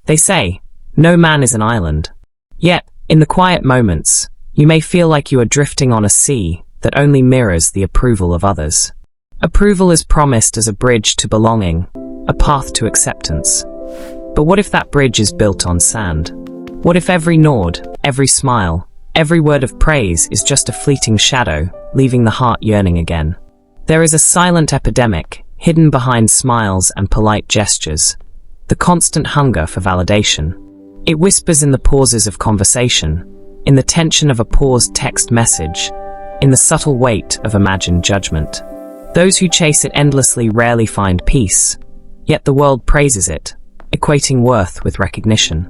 They say, no man is an island. Yet, in the quiet moments, you may feel like you are drifting on a sea that only mirrors the approval of others. Approval is promised as a bridge to belonging, a path to acceptance. But what if that bridge is built on sand? What if every nod, every smile, every word of praise is just a fleeting shadow, leaving the heart yearning again? There is a silent epidemic, hidden behind smiles and polite gestures, the constant hunger for validation. It whispers in the pauses of conversation, in the tension of a paused text message, in the subtle weight of imagined judgment. Those who chase it endlessly rarely find peace, yet the world praises it, equating worth with recognition.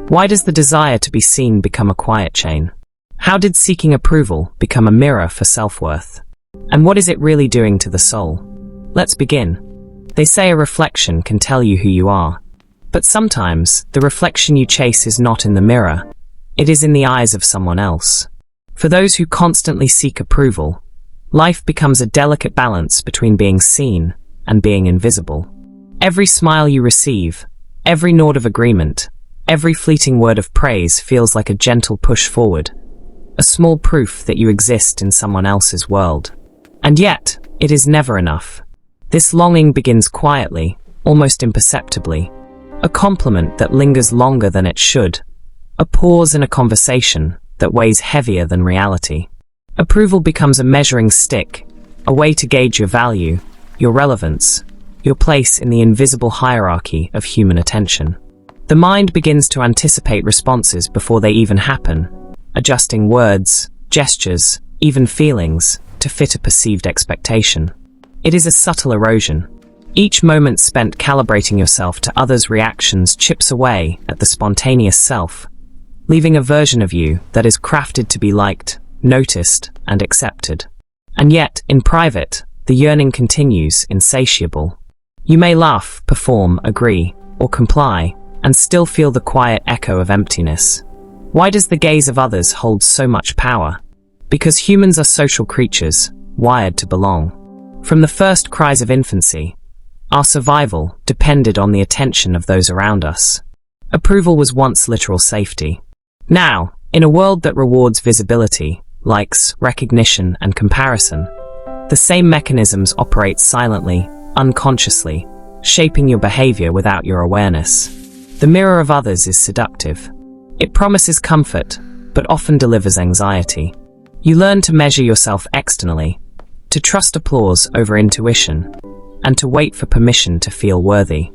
Why does the desire to be seen become a quiet chain? How did seeking approval become a mirror for self-worth? And what is it really doing to the soul? Let's begin. They say a reflection can tell you who you are. But sometimes, the reflection you chase is not in the mirror. It is in the eyes of someone else. For those who constantly seek approval, life becomes a delicate balance between being seen and being invisible. Every smile you receive, every nod of agreement, every fleeting word of praise feels like a gentle push forward, a small proof that you exist in someone else's world. And yet, it is never enough. This longing begins quietly, almost imperceptibly. A compliment that lingers longer than it should. A pause in a conversation that weighs heavier than reality. Approval becomes a measuring stick, a way to gauge your value, your relevance, your place in the invisible hierarchy of human attention. The mind begins to anticipate responses before they even happen, adjusting words, gestures, even feelings, to fit a perceived expectation. It is a subtle erosion. Each moment spent calibrating yourself to others' reactions chips away at the spontaneous self, leaving a version of you that is crafted to be liked, noticed, and accepted. And yet, in private, the yearning continues, insatiable. You may laugh, perform, agree, or comply, and still feel the quiet echo of emptiness. Why does the gaze of others hold so much power? Because humans are social creatures, wired to belong. From the first cries of infancy, our survival depended on the attention of those around us. Approval was once literal safety. Now, in a world that rewards visibility, likes, recognition, and comparison, the same mechanisms operate silently, unconsciously, shaping your behavior without your awareness. The mirror of others is seductive. It promises comfort, but often delivers anxiety. You learn to measure yourself externally, to trust applause over intuition, and to wait for permission to feel worthy.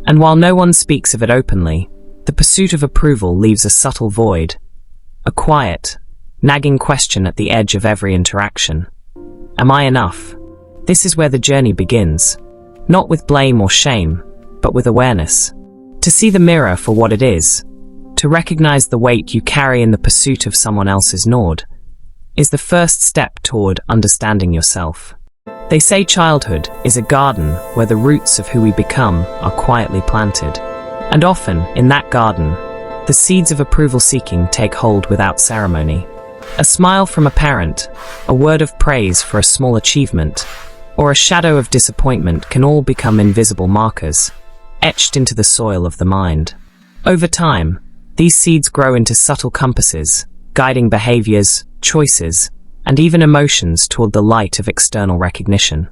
And while no one speaks of it openly, the pursuit of approval leaves a subtle void, a quiet, nagging question at the edge of every interaction. Am I enough? This is where the journey begins, not with blame or shame, but with awareness. To see the mirror for what it is, to recognize the weight you carry in the pursuit of someone else's nod, is the first step toward understanding yourself. They say childhood is a garden where the roots of who we become are quietly planted. And often, in that garden, the seeds of approval-seeking take hold without ceremony. A smile from a parent, a word of praise for a small achievement, or a shadow of disappointment can all become invisible markers, etched into the soil of the mind. Over time, these seeds grow into subtle compasses, guiding behaviors, choices, and even emotions toward the light of external recognition.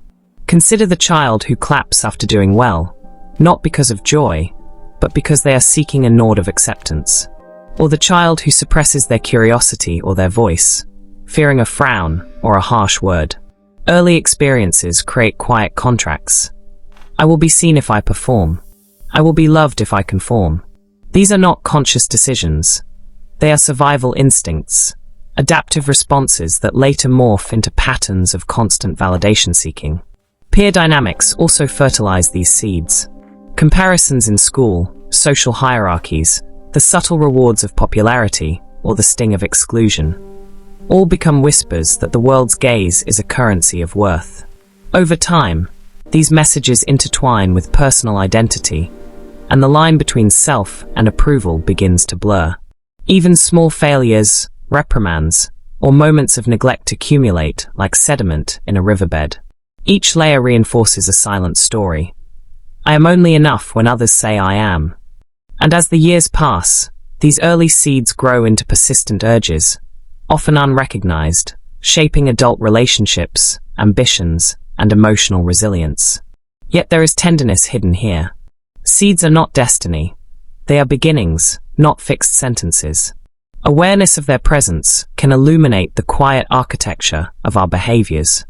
Consider the child who claps after doing well, not because of joy, but because they are seeking a nod of acceptance. Or the child who suppresses their curiosity or their voice, fearing a frown or a harsh word. Early experiences create quiet contracts. I will be seen if I perform. I will be loved if I conform. These are not conscious decisions. They are survival instincts, adaptive responses that later morph into patterns of constant validation seeking. Peer dynamics also fertilize these seeds. Comparisons in school, social hierarchies, the subtle rewards of popularity, or the sting of exclusion, all become whispers that the world's gaze is a currency of worth. Over time, these messages intertwine with personal identity, and the line between self and approval begins to blur. Even small failures, reprimands, or moments of neglect accumulate like sediment in a riverbed. Each layer reinforces a silent story. I am only enough when others say I am. And as the years pass, these early seeds grow into persistent urges, often unrecognized, shaping adult relationships, ambitions, and emotional resilience. Yet there is tenderness hidden here. Seeds are not destiny. They are beginnings, not fixed sentences. Awareness of their presence can illuminate the quiet architecture of our behaviors.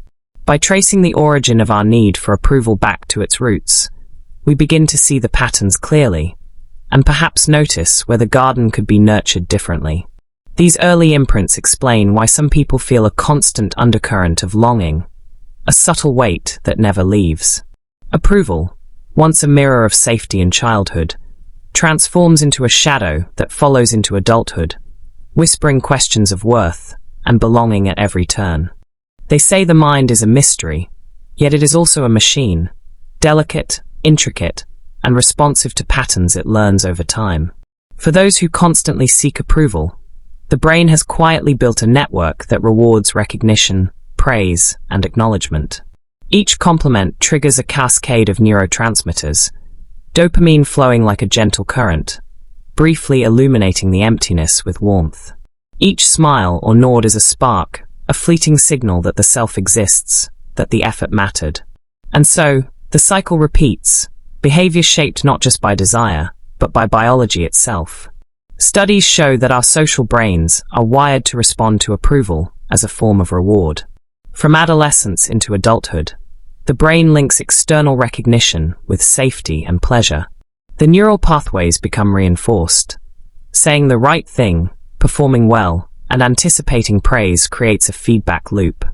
By tracing the origin of our need for approval back to its roots, we begin to see the patterns clearly, and perhaps notice where the garden could be nurtured differently. These early imprints explain why some people feel a constant undercurrent of longing, a subtle weight that never leaves. Approval, once a mirror of safety in childhood, transforms into a shadow that follows into adulthood, whispering questions of worth and belonging at every turn. They say the mind is a mystery, yet it is also a machine, delicate, intricate, and responsive to patterns it learns over time. For those who constantly seek approval, the brain has quietly built a network that rewards recognition, praise, and acknowledgement. Each compliment triggers a cascade of neurotransmitters, dopamine flowing like a gentle current, briefly illuminating the emptiness with warmth. Each smile or nod is a spark, a fleeting signal that the self exists, that the effort mattered. And so, the cycle repeats, behavior shaped not just by desire, but by biology itself. Studies show that our social brains are wired to respond to approval as a form of reward. From adolescence into adulthood, the brain links external recognition with safety and pleasure. The neural pathways become reinforced. Saying the right thing, performing well, and anticipating praise creates a feedback loop.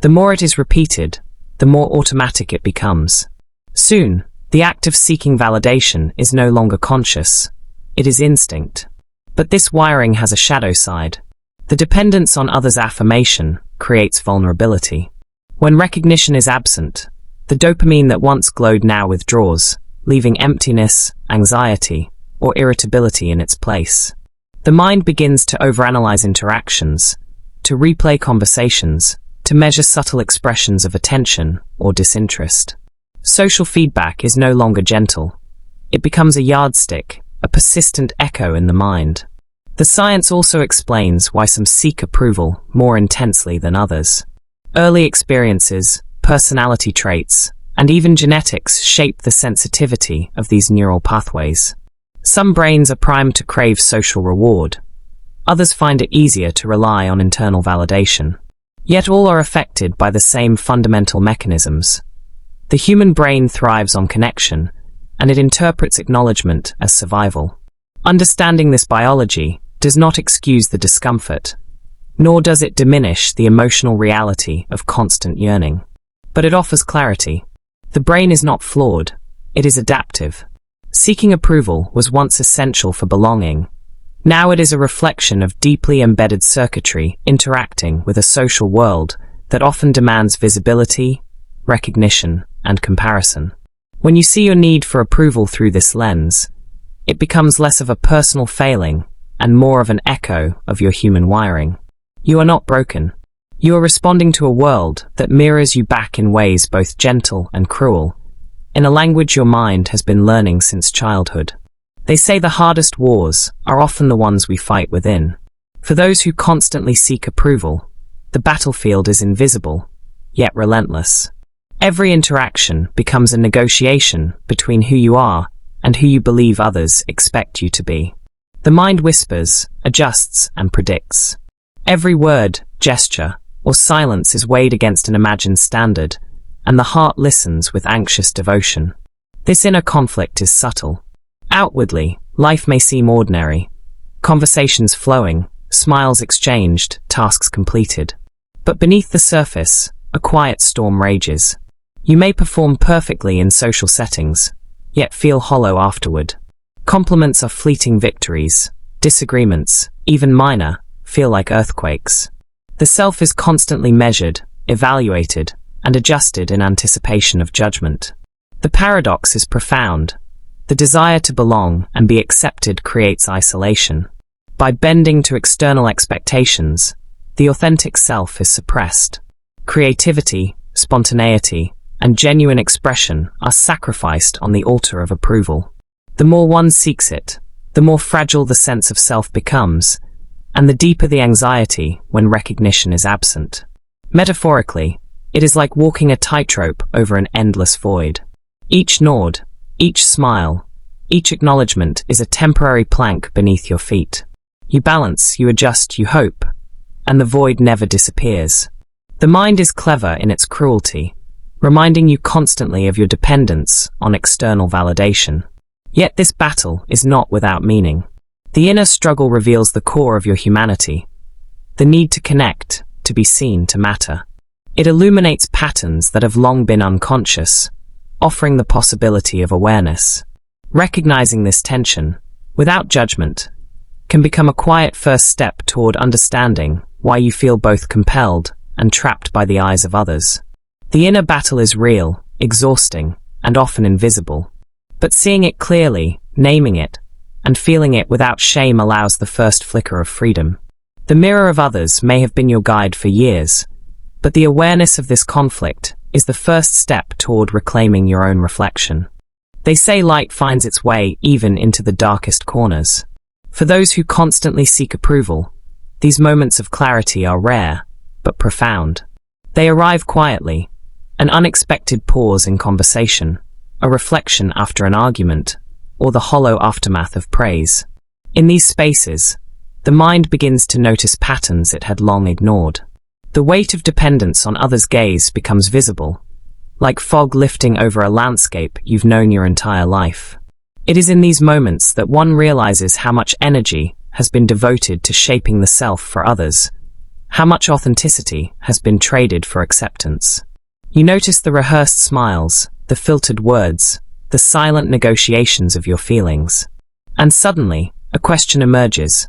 The more it is repeated, the more automatic it becomes. Soon, the act of seeking validation is no longer conscious. It is instinct. But this wiring has a shadow side. The dependence on others' affirmation creates vulnerability. When recognition is absent, the dopamine that once glowed now withdraws, leaving emptiness, anxiety, or irritability in its place. The mind begins to overanalyze interactions, to replay conversations, to measure subtle expressions of attention or disinterest. Social feedback is no longer gentle. It becomes a yardstick, a persistent echo in the mind. The science also explains why some seek approval more intensely than others. Early experiences, personality traits, and even genetics shape the sensitivity of these neural pathways. Some brains are primed to crave social reward. Others find it easier to rely on internal validation. Yet all are affected by the same fundamental mechanisms. The human brain thrives on connection, and it interprets acknowledgement as survival. Understanding this biology does not excuse the discomfort, nor does it diminish the emotional reality of constant yearning. But it offers clarity. The brain is not flawed, it is adaptive. Seeking approval was once essential for belonging. Now it is a reflection of deeply embedded circuitry interacting with a social world that often demands visibility, recognition, and comparison. When you see your need for approval through this lens, it becomes less of a personal failing and more of an echo of your human wiring. You are not broken. You are responding to a world that mirrors you back in ways both gentle and cruel, in a language your mind has been learning since childhood. They say the hardest wars are often the ones we fight within. For those who constantly seek approval, the battlefield is invisible, yet relentless. Every interaction becomes a negotiation between who you are and who you believe others expect you to be. The mind whispers, adjusts, and predicts. Every word, gesture, or silence is weighed against an imagined standard, and the heart listens with anxious devotion. This inner conflict is subtle. Outwardly, life may seem ordinary. Conversations flowing, smiles exchanged, tasks completed. But beneath the surface, a quiet storm rages. You may perform perfectly in social settings, yet feel hollow afterward. Compliments are fleeting victories. Disagreements, even minor, feel like earthquakes. The self is constantly measured, evaluated, and adjusted in anticipation of judgment. The paradox is profound. The desire to belong and be accepted creates isolation. By bending to external expectations, the authentic self is suppressed. Creativity, spontaneity, and genuine expression are sacrificed on the altar of approval. The more one seeks it, the more fragile the sense of self becomes, and the deeper the anxiety when recognition is absent. Metaphorically, it is like walking a tightrope over an endless void. Each nod, each smile, each acknowledgement is a temporary plank beneath your feet. You balance, you adjust, you hope, and the void never disappears. The mind is clever in its cruelty, reminding you constantly of your dependence on external validation. Yet this battle is not without meaning. The inner struggle reveals the core of your humanity, the need to connect, to be seen, to matter. It illuminates patterns that have long been unconscious, offering the possibility of awareness. Recognizing this tension, without judgment, can become a quiet first step toward understanding why you feel both compelled and trapped by the eyes of others. The inner battle is real, exhausting, and often invisible. But seeing it clearly, naming it, and feeling it without shame allows the first flicker of freedom. The mirror of others may have been your guide for years, but the awareness of this conflict is the first step toward reclaiming your own reflection. They say light finds its way even into the darkest corners. For those who constantly seek approval, these moments of clarity are rare, but profound. They arrive quietly, an unexpected pause in conversation, a reflection after an argument, or the hollow aftermath of praise. In these spaces, the mind begins to notice patterns it had long ignored. The weight of dependence on others' gaze becomes visible, like fog lifting over a landscape you've known your entire life. It is in these moments that one realizes how much energy has been devoted to shaping the self for others, how much authenticity has been traded for acceptance. You notice the rehearsed smiles, the filtered words, the silent negotiations of your feelings. And suddenly, a question emerges.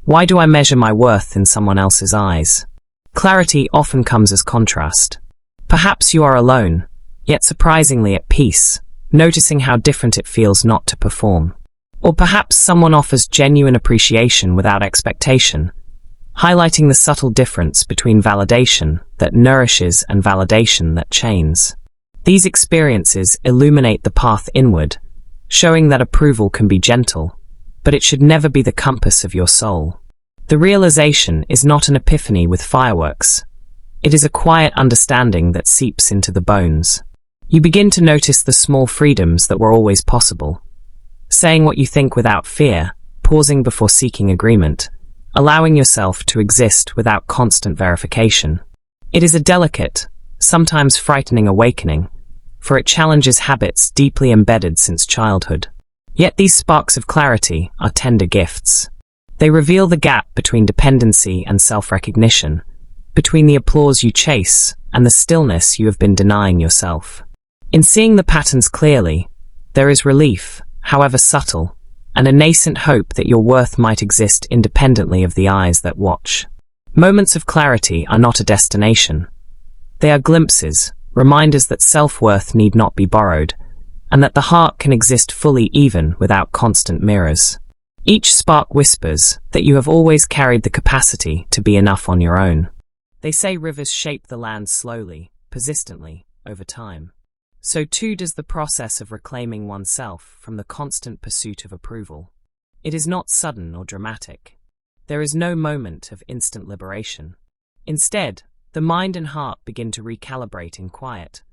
Why do I measure my worth in someone else's eyes? Clarity often comes as contrast. Perhaps you are alone, yet surprisingly at peace, noticing how different it feels not to perform. Or perhaps someone offers genuine appreciation without expectation, highlighting the subtle difference between validation that nourishes and validation that chains. These experiences illuminate the path inward, showing that approval can be gentle, but it should never be the compass of your soul. The realization is not an epiphany with fireworks. It is a quiet understanding that seeps into the bones. You begin to notice the small freedoms that were always possible. Saying what you think without fear, pausing before seeking agreement, allowing yourself to exist without constant verification. It is a delicate, sometimes frightening awakening, for it challenges habits deeply embedded since childhood. Yet these sparks of clarity are tender gifts. They reveal the gap between dependency and self-recognition, between the applause you chase and the stillness you have been denying yourself. In seeing the patterns clearly, there is relief, however subtle, and a nascent hope that your worth might exist independently of the eyes that watch. Moments of clarity are not a destination. They are glimpses, reminders that self-worth need not be borrowed, and that the heart can exist fully even without constant mirrors. Each spark whispers that you have always carried the capacity to be enough on your own. They say rivers shape the land slowly, persistently, over time. So too does the process of reclaiming oneself from the constant pursuit of approval. It is not sudden or dramatic. There is no moment of instant liberation. Instead, the mind and heart begin to recalibrate in quiet,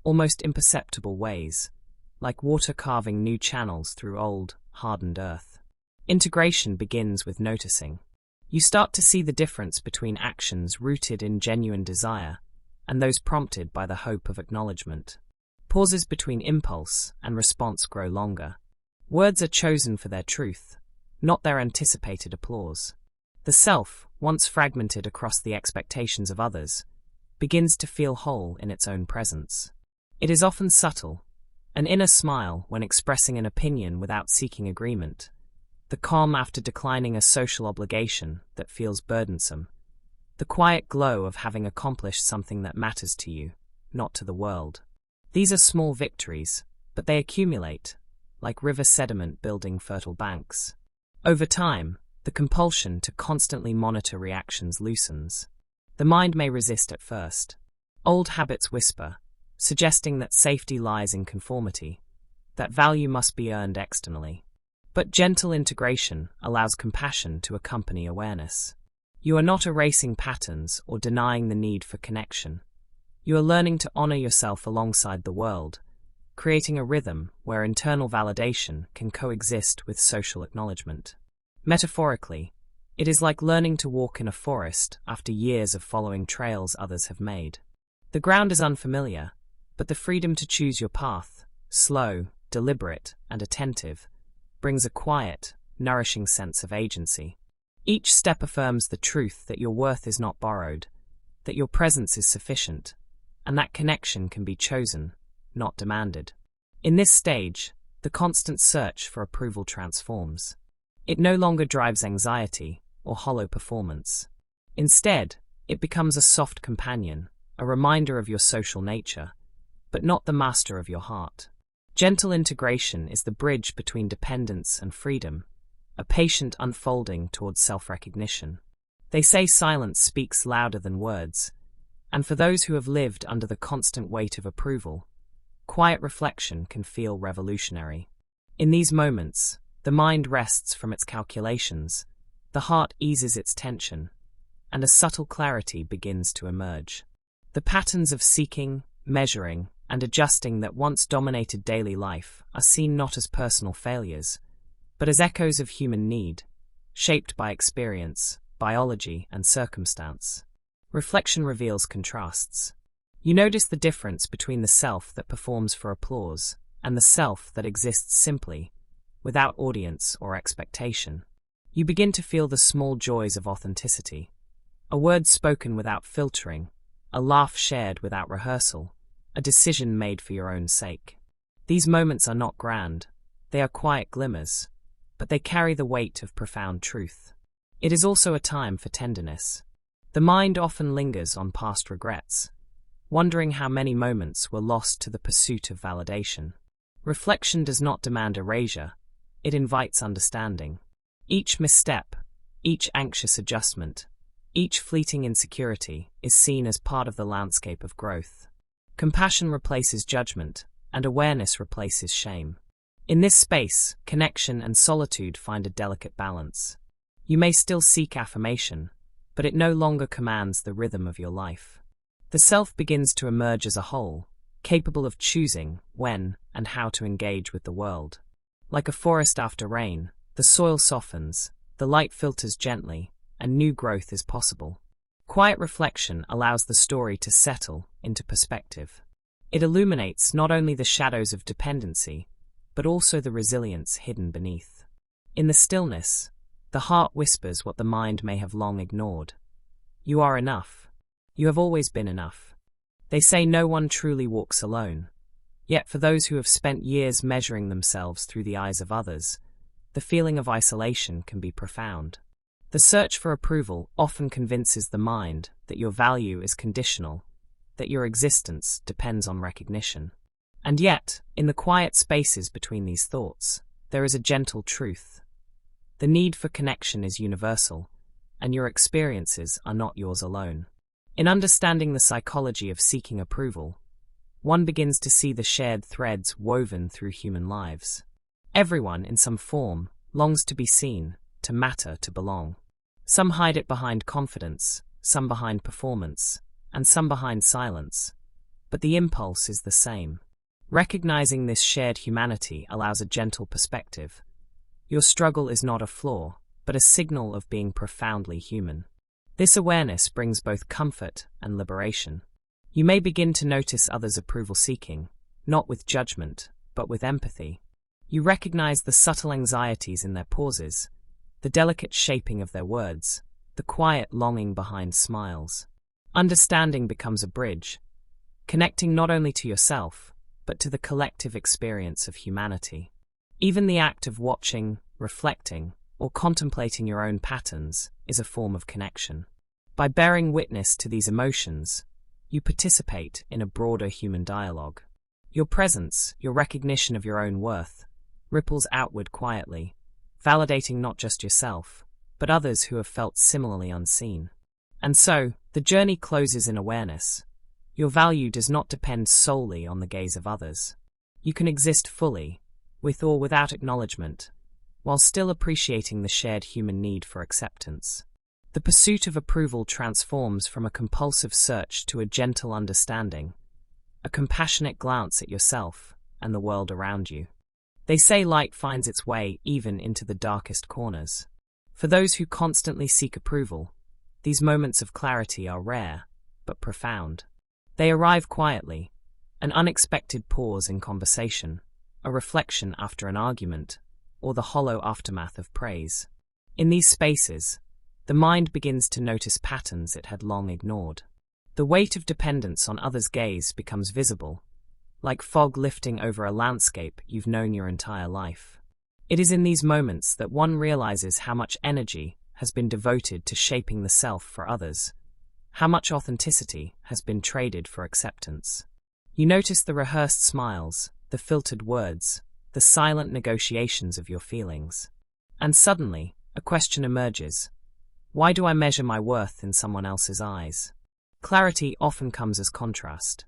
almost imperceptible ways, like water carving new channels through old, hardened earth. Integration begins with noticing. You start to see the difference between actions rooted in genuine desire and those prompted by the hope of acknowledgement. Pauses between impulse and response grow longer. Words are chosen for their truth, not their anticipated applause. The self, once fragmented across the expectations of others, begins to feel whole in its own presence. It is often subtle, an inner smile when expressing an opinion without seeking agreement, the calm after declining a social obligation that feels burdensome, the quiet glow of having accomplished something that matters to you, not to the world. These are small victories, but they accumulate, like river sediment building fertile banks. Over time, the compulsion to constantly monitor reactions loosens. The mind may resist at first. Old habits whisper, suggesting that safety lies in conformity, that value must be earned externally. But gentle integration allows compassion to accompany awareness. You are not erasing patterns or denying the need for connection. You are learning to honor yourself alongside the world, creating a rhythm where internal validation can coexist with social acknowledgement. Metaphorically, it is like learning to walk in a forest after years of following trails others have made. The ground is unfamiliar, but the freedom to choose your path, slow, deliberate, and attentive, brings a quiet, nourishing sense of agency. Each step affirms the truth that your worth is not borrowed, that your presence is sufficient, and that connection can be chosen, not demanded. In this stage, the constant search for approval transforms. It no longer drives anxiety or hollow performance. Instead, it becomes a soft companion, a reminder of your social nature, but not the master of your heart. Gentle integration is the bridge between dependence and freedom, a patient unfolding towards self-recognition. They say silence speaks louder than words, and for those who have lived under the constant weight of approval, quiet reflection can feel revolutionary. In these moments, the mind rests from its calculations, the heart eases its tension, and a subtle clarity begins to emerge. The patterns of seeking, measuring, and adjusting that once dominated daily life are seen not as personal failures, but as echoes of human need, shaped by experience, biology, and circumstance. Reflection reveals contrasts. You notice the difference between the self that performs for applause and the self that exists simply, without audience or expectation. You begin to feel the small joys of authenticity, a word spoken without filtering, a laugh shared without rehearsal, a decision made for your own sake. These moments are not grand, they are quiet glimmers, but they carry the weight of profound truth. It is also a time for tenderness. The mind often lingers on past regrets, wondering how many moments were lost to the pursuit of validation. Reflection does not demand erasure, it invites understanding. Each misstep, each anxious adjustment, each fleeting insecurity is seen as part of the landscape of growth. Compassion replaces judgment, and awareness replaces shame. In this space, connection and solitude find a delicate balance. You may still seek affirmation, but it no longer commands the rhythm of your life. The self begins to emerge as a whole, capable of choosing when and how to engage with the world. Like a forest after rain, the soil softens, the light filters gently, and new growth is possible. Quiet reflection allows the story to settle into perspective. It illuminates not only the shadows of dependency, but also the resilience hidden beneath. In the stillness, the heart whispers what the mind may have long ignored. You are enough. You have always been enough. They say no one truly walks alone. Yet for those who have spent years measuring themselves through the eyes of others, the feeling of isolation can be profound. The search for approval often convinces the mind that your value is conditional, that your existence depends on recognition. And yet, in the quiet spaces between these thoughts, there is a gentle truth. The need for connection is universal, and your experiences are not yours alone. In understanding the psychology of seeking approval, one begins to see the shared threads woven through human lives. Everyone, in some form, longs to be seen, to matter, to belong. Some hide it behind confidence, some behind performance, and some behind silence. But the impulse is the same. Recognizing this shared humanity allows a gentle perspective. Your struggle is not a flaw, but a signal of being profoundly human. This awareness brings both comfort and liberation. You may begin to notice others' approval seeking, not with judgment, but with empathy. You recognize the subtle anxieties in their pauses, the delicate shaping of their words, the quiet longing behind smiles. Understanding becomes a bridge, connecting not only to yourself, but to the collective experience of humanity. Even the act of watching, reflecting, or contemplating your own patterns is a form of connection. By bearing witness to these emotions, you participate in a broader human dialogue. Your presence, your recognition of your own worth, ripples outward quietly, validating not just yourself, but others who have felt similarly unseen. And so, the journey closes in awareness. Your value does not depend solely on the gaze of others. You can exist fully, with or without acknowledgement, while still appreciating the shared human need for acceptance. The pursuit of approval transforms from a compulsive search to a gentle understanding, a compassionate glance at yourself and the world around you. They say light finds its way even into the darkest corners. For those who constantly seek approval, these moments of clarity are rare, but profound. They arrive quietly, an unexpected pause in conversation, a reflection after an argument, or the hollow aftermath of praise. In these spaces, the mind begins to notice patterns it had long ignored. The weight of dependence on others' gaze becomes visible, like fog lifting over a landscape you've known your entire life. It is in these moments that one realizes how much energy has been devoted to shaping the self for others, how much authenticity has been traded for acceptance. You notice the rehearsed smiles, the filtered words, the silent negotiations of your feelings. And suddenly, a question emerges. Why do I measure my worth in someone else's eyes? Clarity often comes as contrast.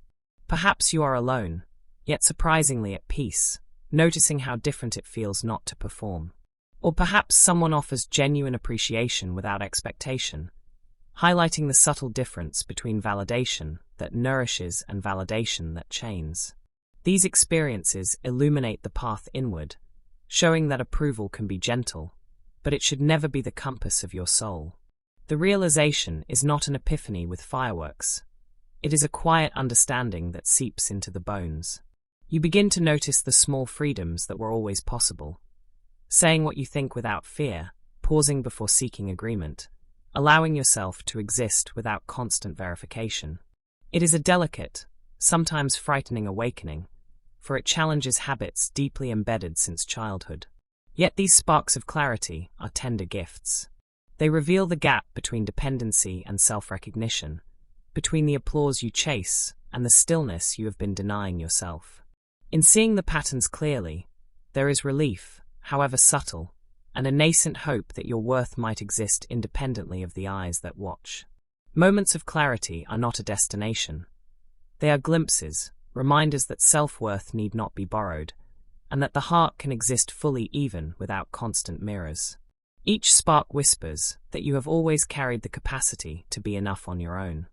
Perhaps you are alone, yet surprisingly at peace, noticing how different it feels not to perform. Or perhaps someone offers genuine appreciation without expectation, highlighting the subtle difference between validation that nourishes and validation that chains. These experiences illuminate the path inward, showing that approval can be gentle, but it should never be the compass of your soul. The realization is not an epiphany with fireworks. It is a quiet understanding that seeps into the bones. You begin to notice the small freedoms that were always possible. Saying what you think without fear, pausing before seeking agreement, allowing yourself to exist without constant verification. It is a delicate, sometimes frightening awakening, for it challenges habits deeply embedded since childhood. Yet these sparks of clarity are tender gifts. They reveal the gap between dependency and self-recognition, between the applause you chase and the stillness you have been denying yourself. In seeing the patterns clearly, there is relief, however subtle, and a nascent hope that your worth might exist independently of the eyes that watch. Moments of clarity are not a destination. They are glimpses, reminders that self-worth need not be borrowed, and that the heart can exist fully even without constant mirrors. Each spark whispers that you have always carried the capacity to be enough on your own.